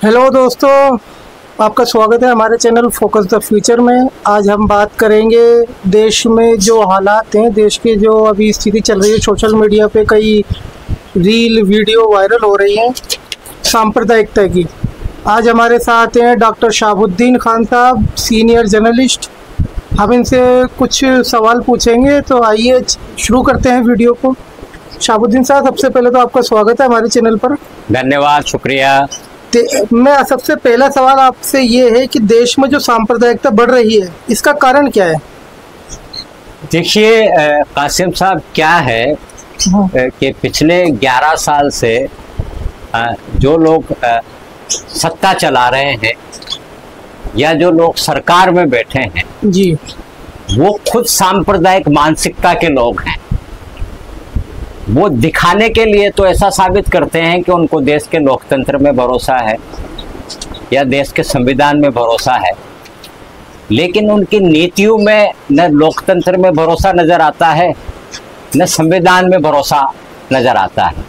Hello दोस्तों, आपका स्वागत है हमारे चैनल फोकस द फ्यूचर में। आज हम बात करेंगे देश में जो हालात हैं, देश की जो अभी स्थिति चल रही है। सोशल मीडिया पे कई रील वीडियो वायरल हो रही हैं सांप्रदायिकता की। आज हमारे साथ हैं डॉक्टर शाहबुद्दीन खान साहब, सीनियर जर्नलिस्ट। हम इनसे कुछ सवाल पूछेंगे, तो आइए शुरू करते हैं वीडियो को। शाहबुद्दीन साहब, सबसे पहले तो आपका स्वागत है हमारे चैनल पर। धन्यवाद, शुक्रिया। मैं सबसे पहला सवाल आपसे ये है कि देश में जो सांप्रदायिकता बढ़ रही है, इसका कारण क्या है? देखिए कासिम साहब, क्या है कि पिछले 11 साल से जो लोग सत्ता चला रहे हैं या जो लोग सरकार में बैठे हैं जी, वो खुद सांप्रदायिक मानसिकता के लोग हैं। वो दिखाने के लिए तो ऐसा साबित करते हैं कि उनको देश के लोकतंत्र में भरोसा है या देश के संविधान में भरोसा है, लेकिन उनकी नीतियों में न लोकतंत्र में भरोसा नजर आता है न संविधान में भरोसा नजर आता है।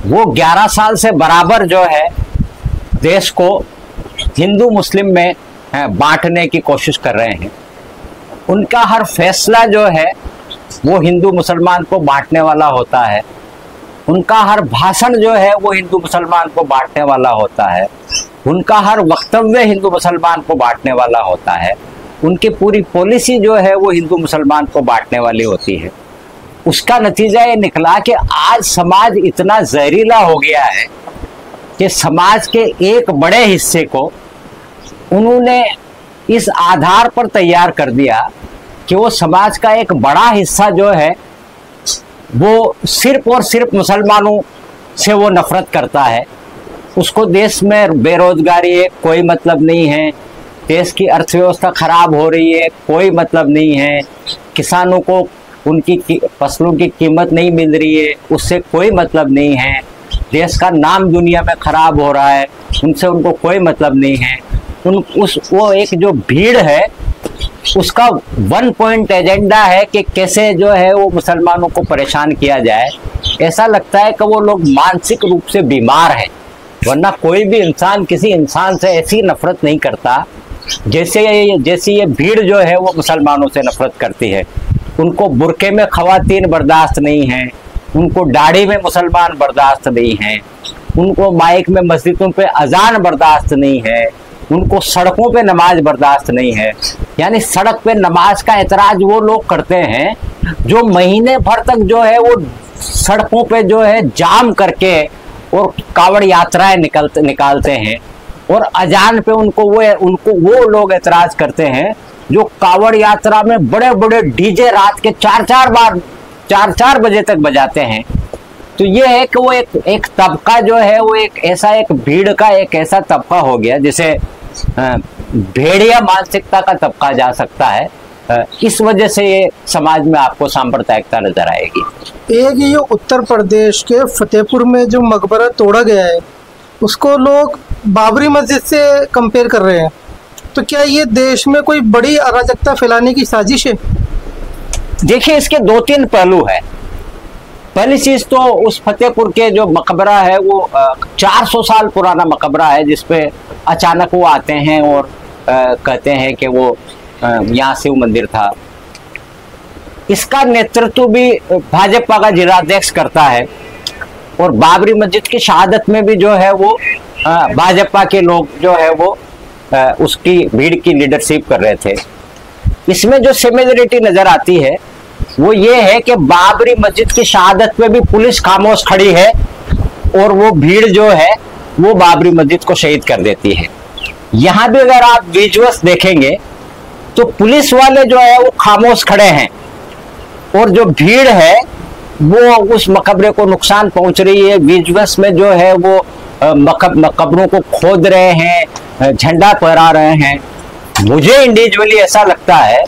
वो 11 साल से बराबर जो है देश को हिंदू मुस्लिम में बांटने की कोशिश कर रहे हैं। उनका हर फैसला जो है वो हिंदू मुसलमान को बांटने वाला होता है। उनका हर भाषण जो है वो हिंदू मुसलमान को बांटने वाला होता है। उनका हर वक्तव्य हिंदू मुसलमान को बांटने वाला होता है। उनकी पूरी पॉलिसी जो है वो हिंदू मुसलमान को बांटने वाली होती है। उसका नतीजा ये निकला कि आज समाज इतना जहरीला हो गया है कि समाज के एक बड़े हिस्से को उन्होंने इस आधार पर तैयार कर दिया कि वो समाज का एक बड़ा हिस्सा जो है वो सिर्फ और सिर्फ मुसलमानों से वो नफरत करता है। उसको देश में बेरोजगारी है कोई मतलब नहीं है, देश की अर्थव्यवस्था खराब हो रही है कोई मतलब नहीं है, किसानों को उनकी फसलों की कीमत नहीं मिल रही है उससे कोई मतलब नहीं है, देश का नाम दुनिया में खराब हो रहा है उनसे उनको कोई मतलब नहीं है। वो एक जो भीड़ है उसका 1 पॉइंट एजेंडा है कि कैसे जो है वो मुसलमानों को परेशान किया जाए। ऐसा लगता है कि वो लोग मानसिक रूप से बीमार हैं, वरना कोई भी इंसान किसी इंसान से ऐसी नफरत नहीं करता जैसी ये भीड़ जो है वो मुसलमानों से नफरत करती है। उनको बुरके में खवातीन बर्दाश्त नहीं है, उनको दाढ़ी में मुसलमान बर्दाश्त नहीं है, उनको माइक में मस्जिदों पे अजान बर्दाश्त नहीं है, उनको सड़कों पे नमाज बर्दाश्त नहीं है। यानी सड़क पे नमाज का एतराज वो लोग करते हैं जो महीने भर तक जो है वो सड़कों पे जो है जाम करके और कावड़ यात्राएं निकालते हैं, और अजान पे उनको वो लोग एतराज करते हैं जो कावड़ यात्रा में बड़े बड़े डीजे रात के 4 बजे तक बजाते हैं। तो ये है कि वो एक तबका जो है वो एक भीड़ का एक ऐसा तबका हो गया जिसे भेड़िया मानसिकता का तबका जा सकता है। इस वजह से ये समाज में आपको सांप्रदायिकता नजर आएगी। एक ये उत्तर प्रदेश के फतेहपुर में जो मकबरा तोड़ा गया है उसको लोग बाबरी मस्जिद से कंपेयर कर रहे हैं, तो क्या ये देश में कोई बड़ी अराजकता फैलाने की साजिश है? देखिए, इसके 2-3 पहलू है। पहली चीज तो उस फतेहपुर के जो मकबरा है वो 400 साल पुराना मकबरा है, जिसपे अचानक वो आते हैं और कहते हैं कि वो यहाँ शिव मंदिर था। इसका नेतृत्व भी भाजपा का जिलाध्यक्ष करता है, और बाबरी मस्जिद की शहादत में भी जो है वो भाजपा के लोग जो है वो उसकी भीड़ की लीडरशिप कर रहे थे। इसमें जो सिमिलरिटी नजर आती है वो ये है कि बाबरी मस्जिद की शहादत पे भी पुलिस खामोश खड़ी है और वो भीड़ जो है वो बाबरी मस्जिद को शहीद कर देती है। यहाँ भी अगर आप विजुअल्स देखेंगे तो पुलिस वाले जो है वो खामोश खड़े हैं, और जो भीड़ है वो उस मकबरे को नुकसान पहुंच रही है। विजुअल्स में जो है वो मकबरों को खोद रहे हैं, झंडा फहरा रहे हैं। मुझे इंडिविजुअली ऐसा लगता है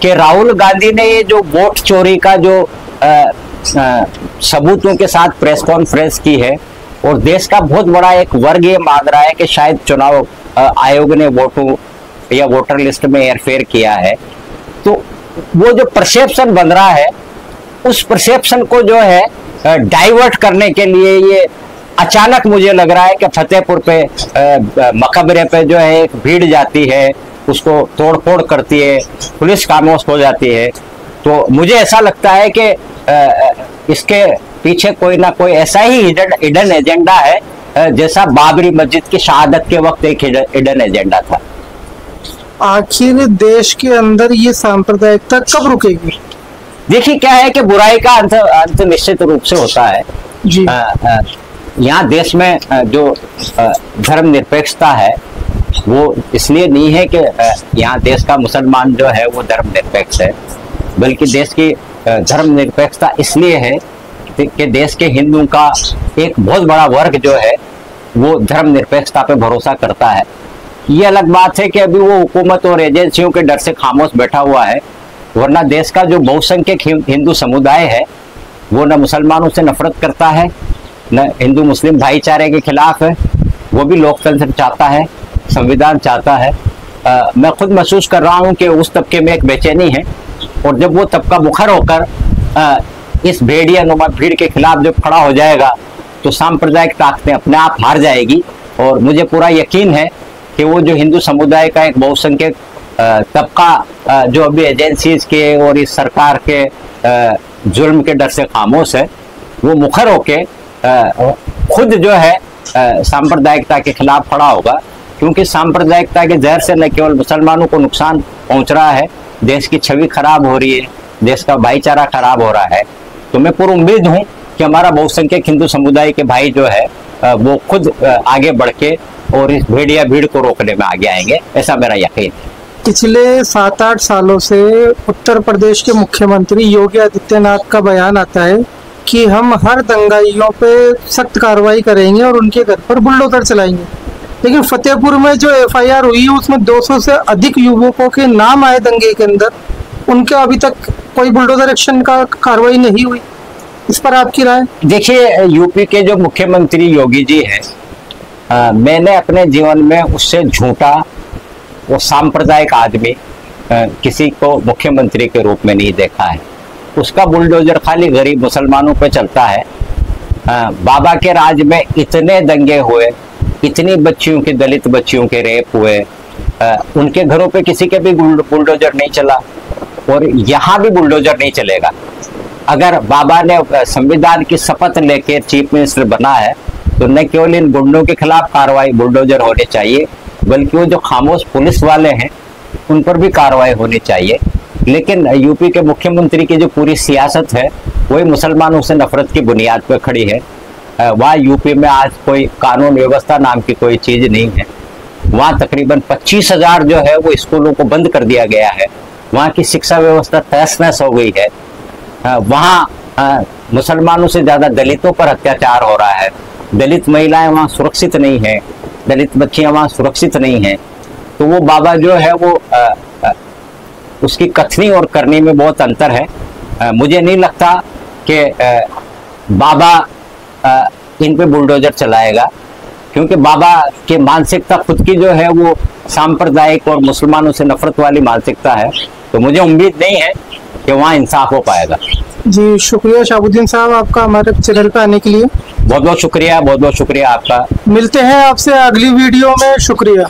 कि राहुल गांधी ने ये जो वोट चोरी का जो सबूतों के साथ प्रेस कॉन्फ्रेंस की है, और देश का बहुत बड़ा एक वर्ग ये मान रहा है कि शायद चुनाव आयोग ने वोटर लिस्ट में हेरफेर किया है, तो वो जो परसेप्शन बन रहा है उस परसेप्शन को जो है डाइवर्ट करने के लिए ये अचानक मुझे लग रहा है कि फतेहपुर पे मकबरे पे जो है एक भीड़ जाती है, उसको तोड़फोड़ करती है, पुलिस खामोश हो जाती है। तो मुझे ऐसा लगता है कि इसके पीछे कोई ना कोई ऐसा ही हिडन एजेंडा है जैसा बाबरी मस्जिद की शहादत के वक्त एक हिडन एजेंडा था। आखिर देश के अंदर ये सांप्रदायिकता कब रुकेगी? देखिए क्या है कि बुराई का अंत निश्चित रूप से होता है जी। यहाँ देश में जो धर्मनिरपेक्षता है वो इसलिए नहीं है कि यहाँ देश का मुसलमान जो है वो धर्मनिरपेक्ष है, बल्कि देश की धर्मनिरपेक्षता इसलिए है कि देश के हिंदुओं का एक बहुत बड़ा वर्ग जो है वो धर्मनिरपेक्षता पे भरोसा करता है। ये अलग बात है कि अभी वो हुकूमत और एजेंसियों के डर से खामोश बैठा हुआ है, वरना देश का जो बहुसंख्यक हिंदू समुदाय है वो न मुसलमानों से नफरत करता है, न हिंदू मुस्लिम भाईचारे के खिलाफ है। वो भी लोकतंत्र चाहता है, संविधान चाहता है। मैं खुद महसूस कर रहा हूँ कि उस तबके में एक बेचैनी है, और जब वो तबका मुखर होकर इस भेड़िया नुमा भीड़ के खिलाफ जब खड़ा हो जाएगा तो सांप्रदायिक ताकतें अपने आप हार जाएगी। और मुझे पूरा यकीन है कि वो जो हिंदू समुदाय का एक बहुसंख्यक तबका जो अभी एजेंसीज के और इस सरकार के जुल्म के डर से खामोश है, वो मुखर होके खुद जो है सांप्रदायिकता के खिलाफ खड़ा होगा। क्योंकि सांप्रदायिकता के जहर से न केवल मुसलमानों को नुकसान पहुंच रहा है, देश की छवि खराब हो रही है, देश का भाईचारा खराब हो रहा है। तो मैं पूरी उम्मीद हूं कि हमारा बहुसंख्यक हिंदू समुदाय के भाई जो है वो खुद आगे बढ़ के और इस भेड़िया भीड़ को रोकने में आगे आएंगे, ऐसा मेरा यकीन है। पिछले 7-8 सालों से उत्तर प्रदेश के मुख्यमंत्री योगी आदित्यनाथ का बयान आता है कि हम हर दंगाइयों पे सख्त कार्रवाई करेंगे और उनके घर पर बुलडोजर चलाएंगे। लेकिन फतेहपुर में जो एफआईआर हुई है उसमें 200 से अधिक युवकों के नाम आए दंगे के अंदर, उनके अभी तक कोई बुलडोजर एक्शन का कार्रवाई नहीं हुई। इस पर आपकी राय? देखिए, यूपी के जो मुख्यमंत्री योगी जी हैं, मैंने अपने जीवन में उससे झूठा और सांप्रदायिक आदमी किसी को मुख्यमंत्री के रूप में नहीं देखा है। उसका बुलडोजर खाली गरीब मुसलमानों पे चलता है। बाबा के राज में इतने दंगे हुए, इतनी बच्चियों के, दलित बच्चियों के रेप हुए, उनके घरों पे किसी के भी बुलडोजर नहीं चला, और यहाँ भी बुलडोजर नहीं चलेगा। अगर बाबा ने संविधान की शपथ लेके चीफ मिनिस्टर बना है तो न केवल इन गुंडों के खिलाफ कार्रवाई बुलडोजर होने चाहिए, बल्कि वो जो खामोश पुलिस वाले हैं उन पर भी कार्रवाई होनी चाहिए। लेकिन यूपी के मुख्यमंत्री की जो पूरी सियासत है वही मुसलमानों से नफरत की बुनियाद पर खड़ी है। वहाँ यूपी में आज कोई कानून व्यवस्था नाम की कोई चीज नहीं है। वहाँ तकरीबन 25,000 जो है वो स्कूलों को बंद कर दिया गया है। वहाँ की शिक्षा व्यवस्था तहस-नहस हो गई है। वहाँ मुसलमानों से ज्यादा दलितों पर अत्याचार हो रहा है। दलित महिलाएं वहाँ सुरक्षित नहीं है, दलित बच्चियां वहाँ सुरक्षित नहीं है। तो वो बाबा जो है वो उसकी कथनी और करनी में बहुत अंतर है। मुझे नहीं लगता कि बाबा इन पे बुलडोजर चलाएगा, क्योंकि बाबा की मानसिकता खुद की जो है वो सांप्रदायिक और मुसलमानों से नफरत वाली मानसिकता है। तो मुझे उम्मीद नहीं है कि वहाँ इंसाफ हो पाएगा। जी, शुक्रिया शहाबुद्दीन साहब आपका हमारे चैनल पे आने के लिए। बहुत बहुत शुक्रिया, बहुत बहुत शुक्रिया आपका। मिलते हैं आपसे अगली वीडियो में। शुक्रिया।